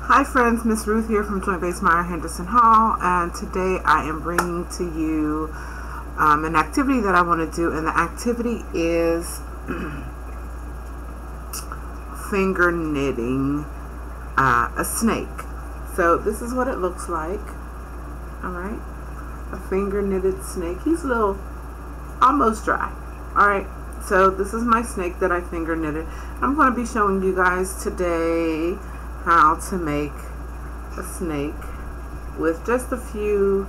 Hi friends, Miss Ruth here from Joint Base Meyer Henderson Hall, and today I am bringing to you an activity that I want to do, and the activity is finger knitting a snake. So this is what it looks like. Alright, a finger knitted snake. He's a little almost dry. Alright, so this is my snake that I finger knitted. I'm going to be showing you guys today how to make a snake with just a few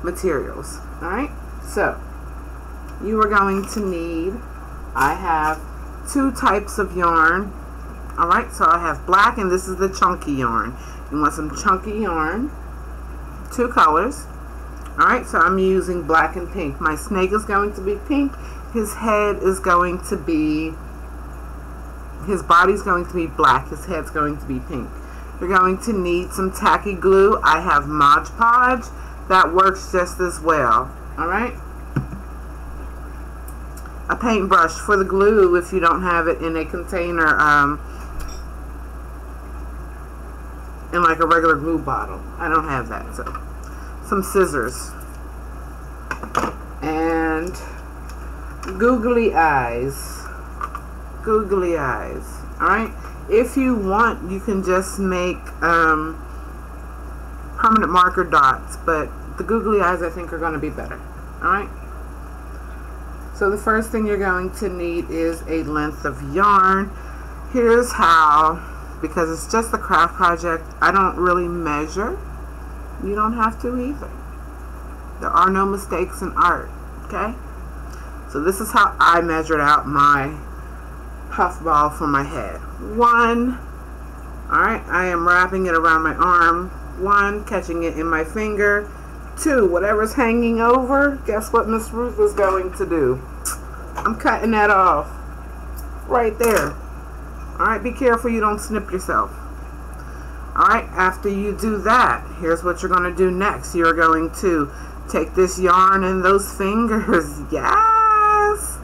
materials. Alright, so you are going to need, I have two types of yarn. Alright, so I have black, and this is the chunky yarn. You want some chunky yarn, two colors. Alright, so I'm using black and pink. My snake is going to be pink. His head is going to be, his body's going to be black. His head's going to be pink. You're going to need some tacky glue. I have Mod Podge. That works just as well. Alright? A paintbrush for the glue if you don't have it in a container, in like a regular glue bottle. I don't have that. So some scissors. And googly eyes. Googly eyes. Alright? If you want, you can just make permanent marker dots, but the googly eyes I think are going to be better. Alright? So the first thing you're going to need is a length of yarn. Here's how, because it's just a craft project, I don't really measure. You don't have to either. There are no mistakes in art. Okay? So this is how I measured out my puff ball for my head. 1, alright, I am wrapping it around my arm. 1, catching it in my finger. 2, whatever's hanging over, guess what Miss Ruth is going to do? I'm cutting that off right there. Alright, be careful you don't snip yourself. Alright, after you do that, here's what you're going to do next. You're going to take this yarn and those fingers. Yes!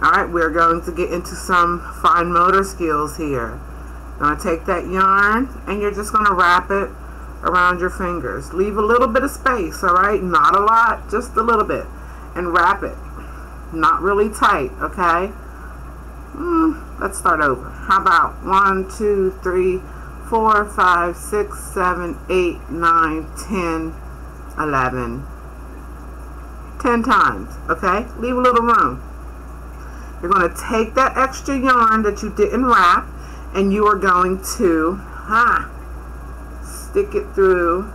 Alright, we're going to get into some fine motor skills here. You're going to take that yarn and you're just going to wrap it around your fingers. Leave a little bit of space, alright? Not a lot, just a little bit. And wrap it. Not really tight, okay? Let's start over. How about 1, 2, 3, 4, 5, 6, 7, 8, 9, 10, 11. 10 times, okay? Leave a little room. You're going to take that extra yarn that you didn't wrap, and you are going to stick it through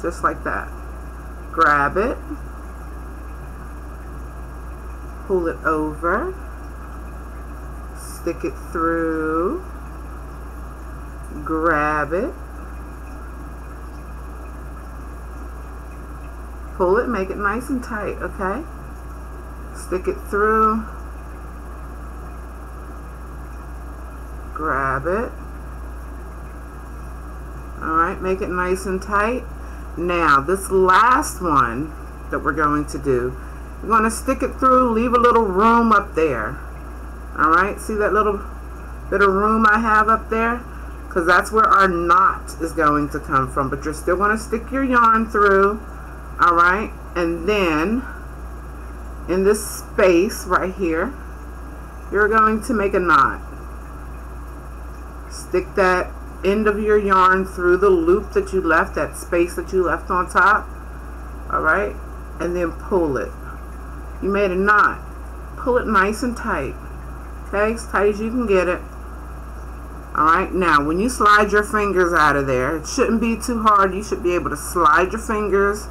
just like that. Grab it, pull it over, stick it through, grab it, pull it, make it nice and tight, okay? Stick it through, grab it. Alright, make it nice and tight. Now, this last one that we're going to do, you're going to stick it through, leave a little room up there. Alright, see that little bit of room I have up there? Because that's where our knot is going to come from. But you're still going to stick your yarn through. Alright, and then in this space right here, you're going to make a knot. Stick that end of your yarn through the loop that you left, that space that you left on top. Alright, and then pull it. You made a knot. Pull it nice and tight. Okay, as tight as you can get it. Alright, now when you slide your fingers out of there, it shouldn't be too hard. You should be able to slide your fingers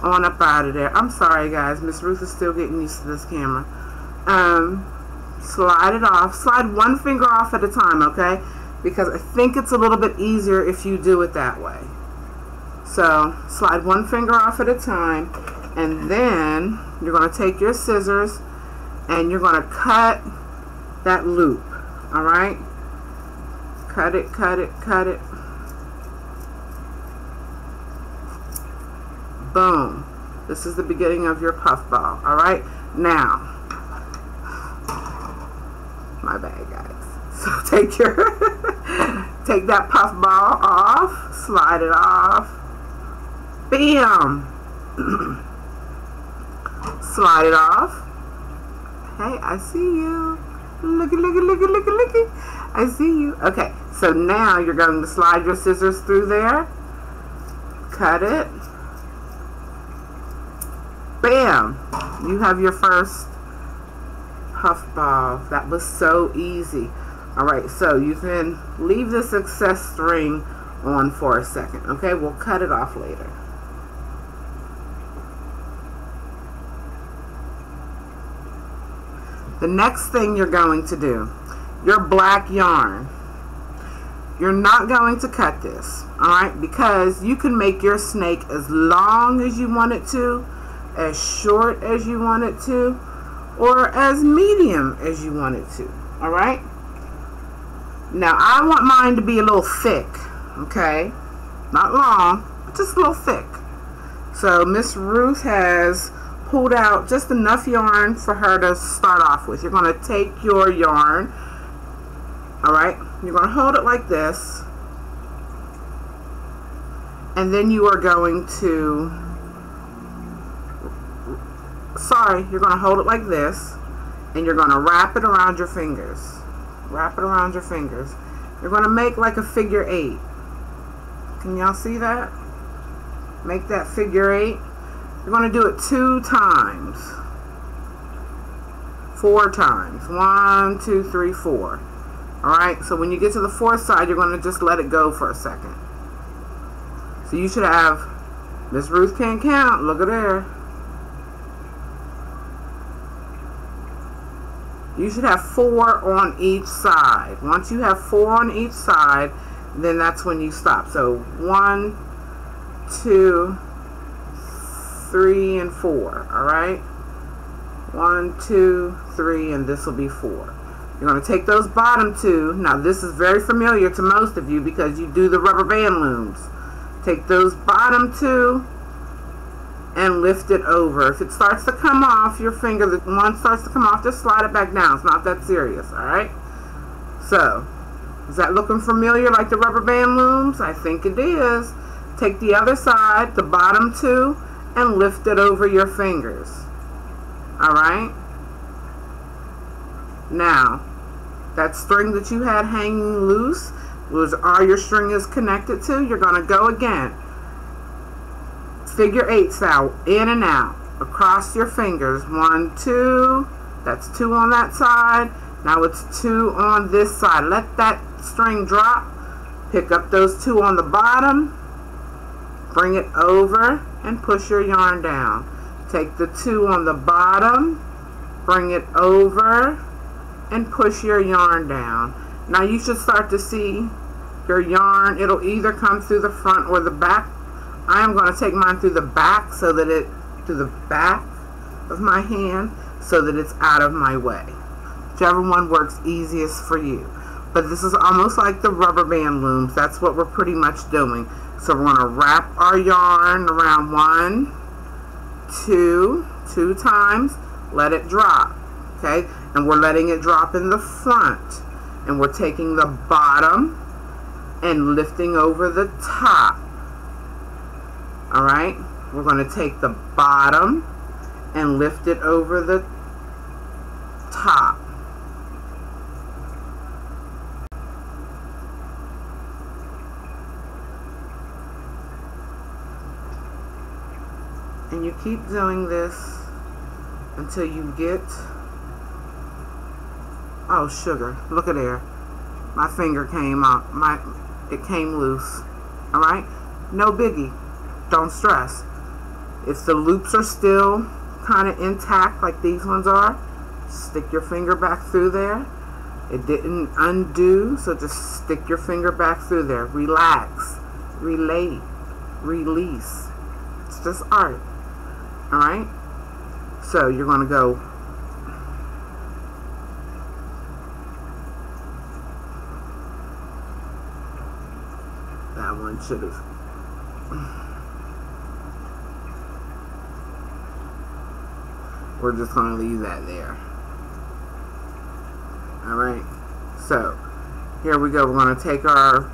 on up out of there. I'm sorry guys, Miss Ruth is still getting used to this camera. Slide it off. Slide one finger off at a time, okay? Because I think it's a little bit easier if you do it that way. So slide one finger off at a time, and then you're going to take your scissors and you're going to cut that loop. Alright? Cut it, cut it, cut it. Boom. This is the beginning of your puff ball. Alright? Now, my bad guys. So take take that puff ball off, slide it off, bam, slide it off. Hey, I see you. Looky, looky, looky, looky, looky. I see you. Okay, so now you're going to slide your scissors through there, cut it, bam, you have your first puff ball. That was so easy. Alright, so you can leave this excess string on for a second. Okay, we'll cut it off later. The next thing you're going to do, your black yarn, you're not going to cut this, alright, because you can make your snake as long as you want it to, as short as you want it to, or as medium as you want it to, alright? Now, I want mine to be a little thick, okay? Not long, but just a little thick. So, Miss Ruth has pulled out just enough yarn for her to start off with. You're going to take your yarn, alright? You're going to hold it like this, and then you are going to, you're going to hold it like this, and you're going to wrap it around your fingers. Wrap it around your fingers. You're going to make like a figure 8. Can y'all see that? Make that figure 8. You're going to do it 2 times. 4 times. 1, 2, 3, 4. Alright, so when you get to the 4th side, you're going to just let it go for a second. So you should have, Miss Ruth can't count, look at her. You should have 4 on each side. Once you have 4 on each side, then that's when you stop. So 1, 2, 3, and 4. Alright? 1, 2, 3, and this will be 4. You're going to take those bottom 2. Now this is very familiar to most of you because you do the rubber band looms. Take those bottom 2 and lift it over. If it starts to come off your finger, the one starts to come off, just slide it back down. It's not that serious, alright? So, is that looking familiar like the rubber band looms? I think it is. Take the other side, the bottom 2, and lift it over your fingers. Alright? Now, that string that you had hanging loose, which all your string is connected to, you're going to go again. Figure 8s out, in and out, across your fingers. 1, 2, that's 2 on that side. Now it's 2 on this side. Let that string drop. Pick up those 2 on the bottom, bring it over, and push your yarn down. Take the 2 on the bottom, bring it over, and push your yarn down. Now you should start to see your yarn. It'll either come through the front or the back. I am going to take mine through the back so that through the back of my hand so that it's out of my way. Whichever one works easiest for you. But this is almost like the rubber band looms. That's what we're pretty much doing. So we're going to wrap our yarn around 1, 2 times, let it drop. Okay? And we're letting it drop in the front. And we're taking the bottom and lifting over the top. Alright, we're going to take the bottom and lift it over the top. And you keep doing this until you get, oh sugar, look at there. My finger came out, it came loose. Alright, no biggie. Don't stress. If the loops are still kind of intact like these ones are, stick your finger back through there. It didn't undo, so just stick your finger back through there. Relax, relate, release. It's just art. Alright? So you're going to go that one should have. We're just going to leave that there. Alright, so here we go. We're going to take our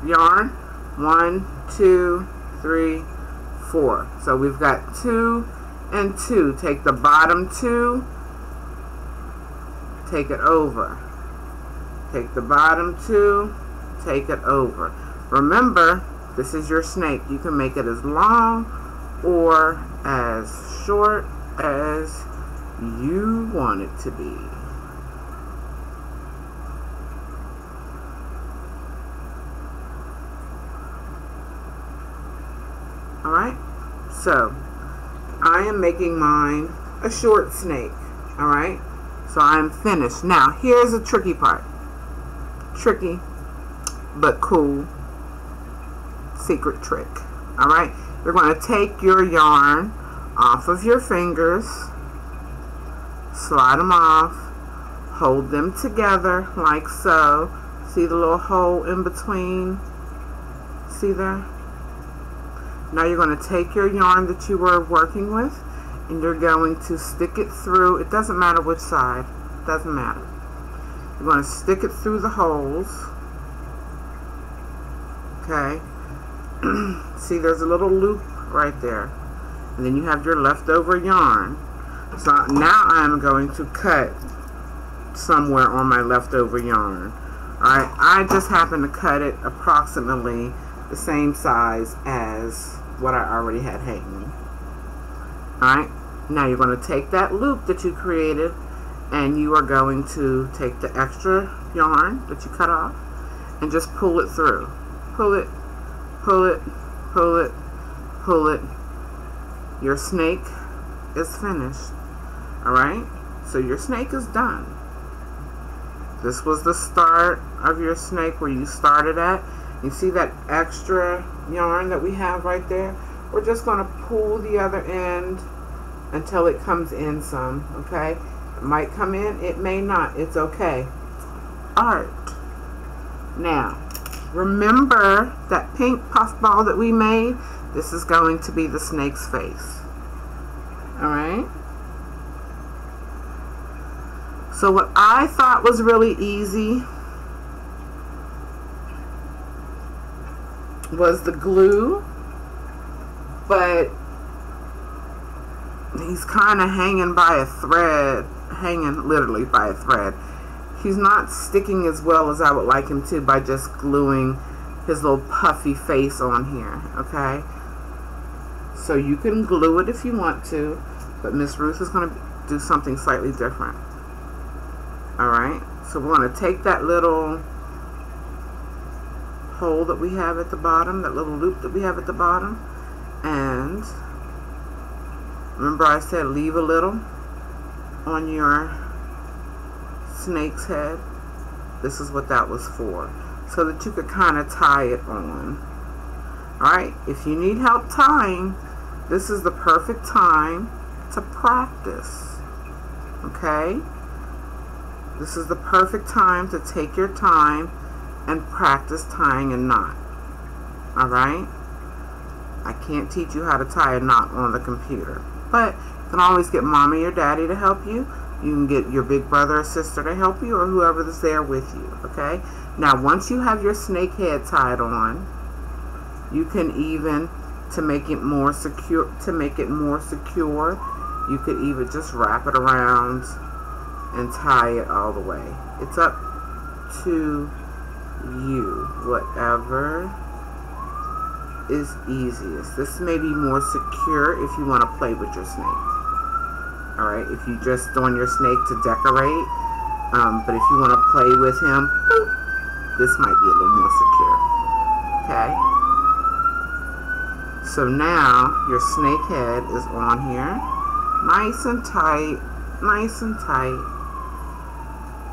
yarn. 1, 2, 3, 4. So we've got 2 and 2. Take the bottom 2, take it over. Take the bottom 2, take it over. Remember, this is your snake. You can make it as long or as short as you want it to be. Alright, so I am making mine a short snake. Alright, so I'm finished. Now, here's the tricky part. Tricky, but cool secret trick. Alright, you're going to take your yarn off of your fingers, slide them off, hold them together like so. See the little hole in between? See there? Now you're going to take your yarn that you were working with and you're going to stick it through. It doesn't matter which side. It doesn't matter. You're going to stick it through the holes. Okay. See, there's a little loop right there. And then you have your leftover yarn. So now I'm going to cut somewhere on my leftover yarn. Alright, I just happen to cut it approximately the same size as what I already had hanging. Alright, now you're going to take that loop that you created and you are going to take the extra yarn that you cut off and just pull it through. Pull it, pull it, pull it, pull it. Your snake is finished. Alright, so your snake is done. This was the start of your snake where you started at. You see that extra yarn that we have right there? We're just going to pull the other end until it comes in some, okay? It might come in, it may not. It's okay. Art. Now, remember that pink puff ball that we made? This is going to be the snake's face. Alright? So what I thought was really easy was the glue, but he's kind of hanging by a thread, hanging literally by a thread. He's not sticking as well as I would like him to by just gluing his little puffy face on here, okay? So you can glue it if you want to, but Miss Ruth is going to do something slightly different. Alright, so we're going to take that little hole that we have at the bottom, that little loop that we have at the bottom, and remember I said leave a little on your snake's head. This is what that was for, so that you could kind of tie it on. Alright, if you need help tying, this is the perfect time to practice. Okay, this is the perfect time to take your time and practice tying a knot. Alright? I can't teach you how to tie a knot on the computer, but you can always get mommy or daddy to help you. You can get your big brother or sister to help you, or whoever is there with you. Okay? Now once you have your snake head tied on, you can even, to make it more secure, you could even just wrap it around and tie it all the way. It's up to you, whatever is easiest. This may be more secure if you want to play with your snake. Alright, if you just want your snake to decorate, but if you want to play with him, this might be a little more secure. Okay? So now your snake head is on here, nice and tight, nice and tight.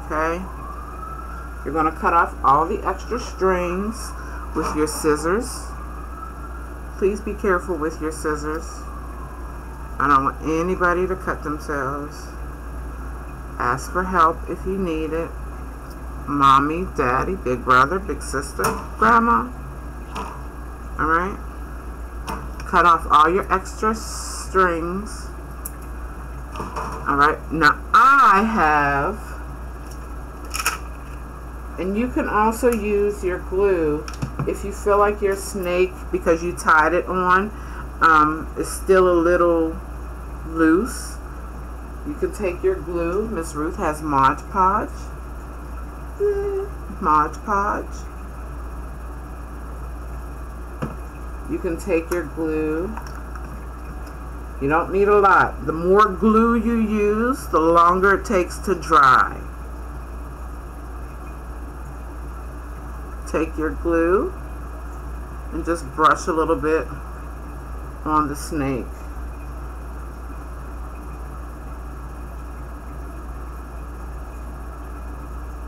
Okay? You're going to cut off all the extra strings with your scissors. Please be careful with your scissors. I don't want anybody to cut themselves. Ask for help if you need it. Mommy, daddy, big brother, big sister, grandma. Alright? Cut off all your extra strings. Alright, now I have, and you can also use your glue If you feel like your snake, because you tied it on, is still a little loose, you can take your glue. Miss Ruth has Mod Podge. Mod Podge. You can take your glue. You don't need a lot. The more glue you use, the longer it takes to dry. Take your glue and just brush a little bit on the snake.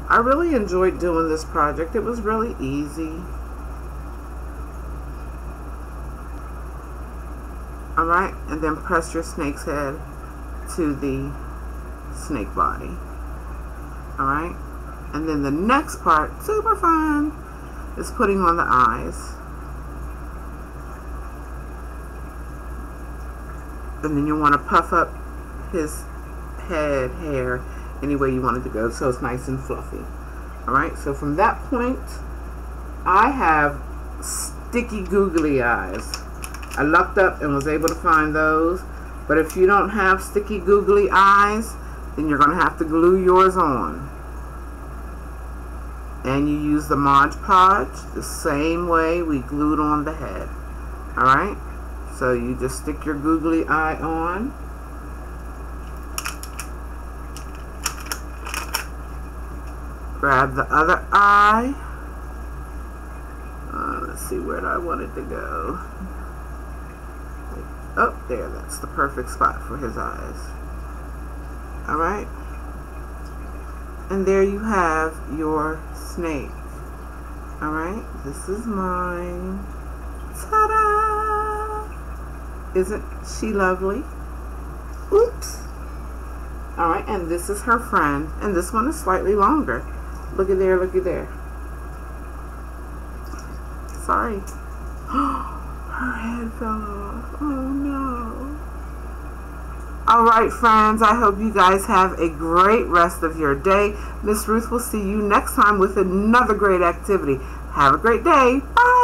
I really enjoyed doing this project. It was really easy. Alright, and then press your snake's head to the snake body. Alright, and then the next part, super fun, is putting on the eyes. And then you want to puff up his head hair any way you want it to go so it's nice and fluffy. Alright, so from that point, I have sticky googly eyes. I lucked up and was able to find those. But if you don't have sticky googly eyes, then you're going to have to glue yours on. And you use the Mod Podge the same way we glued on the head. Alright? So you just stick your googly eye on. Grab the other eye. Let's see where I want it to go. Oh, there, that's the perfect spot for his eyes. Alright? And there you have your snake. Alright? This is mine. Ta-da! Isn't she lovely? Oops! Alright, and this is her friend. And this one is slightly longer. Look at there, look at there. Sorry. Her head fell off. Oh no. Alright friends, I hope you guys have a great rest of your day. Miss Ruth will see you next time with another great activity. Have a great day. Bye.